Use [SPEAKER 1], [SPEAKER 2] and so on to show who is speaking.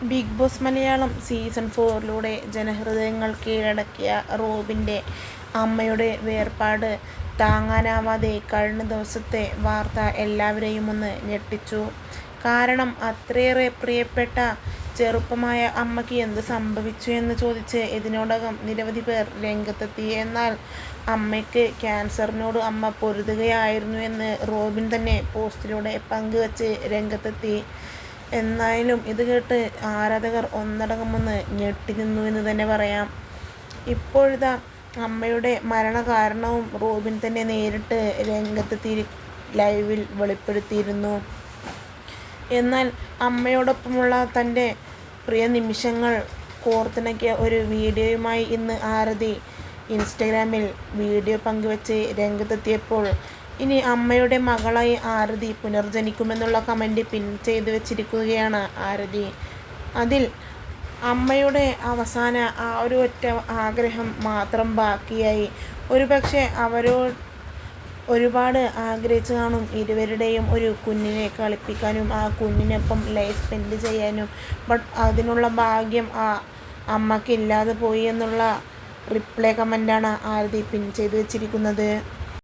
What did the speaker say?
[SPEAKER 1] Big boss Malayalam season 4 ജനഹൃദയങ്ങൾ കീഴടക്കിയ റോബിൻ്റെ അമ്മയുടെ വേർപാട് താങ്ങാനാവാതെ കഴിഞ്ഞ ദിവസത്തെ വാർത്ത എല്ലാവരെയും ഒന്ന് ഞെട്ടിച്ചു. കാരണം അത്രയേറെ പ്രിയപ്പെട്ട ചെറുപ്പമായ അമ്മയ്ക്ക് എന്ത് സംഭവിച്ചു എന്ന് ചോദിച്ച് ഇതിനോടകം നിരവധി പേർ രംഗത്തെത്തി. എന്നാൽ അമ്മയ്ക്ക് ക്യാൻസറിനോട് അമ്മ പൊരുതുകയായിരുന്നു എന്ന് റോബിൻ തന്നെ പോസ്റ്റിലൂടെ പങ്കുവച്ച് രംഗത്തെത്തി. എന്നാലും ഇത് കേട്ട് ആരാധകർ ഒന്നടങ്കമൊന്ന് ഞെട്ടി നിന്നു എന്ന് തന്നെ പറയാം. ഇപ്പോഴത്തെ അമ്മയുടെ മരണകാരണവും റോബിൻ തന്നെ നേരിട്ട് രംഗത്തെത്തി ലൈവിൽ വെളിപ്പെടുത്തിയിരുന്നു. എന്നാൽ അമ്മയോടൊപ്പമുള്ള തൻ്റെ പ്രിയ നിമിഷങ്ങൾ കോർത്തിണക്കിയ ഒരു വീഡിയോയുമായി ഇന്ന് ആരതി ഇൻസ്റ്റഗ്രാമിൽ വീഡിയോ പങ്കുവച്ച് രംഗത്തെത്തിയപ്പോൾ ഇനി അമ്മയുടെ മകളായി ആരതി പുനർജനിക്കുമെന്നുള്ള കമൻറ്റ് പിൻ ചെയ്ത് വെച്ചിരിക്കുകയാണ് ആരതി. അതിൽ അമ്മയുടെ അവസാന ആ ഒരു ഒറ്റ ആഗ്രഹം മാത്രം ബാക്കിയായി. ഒരുപക്ഷെ ഒരുപാട് ആഗ്രഹിച്ചു കാണും ഇരുവരുടെയും ഒരു കുഞ്ഞിനെ കളിപ്പിക്കാനും ആ കുഞ്ഞിനൊപ്പം ലൈഫ് സ്പെൻഡ് ചെയ്യാനും. ബട്ട് അതിനുള്ള ഭാഗ്യം ആ അമ്മയ്ക്കില്ലാതെ പോയി എന്നുള്ള റിപ്ലൈ കമൻ്റാണ് ആരതി പിൻ ചെയ്ത് വെച്ചിരിക്കുന്നത്.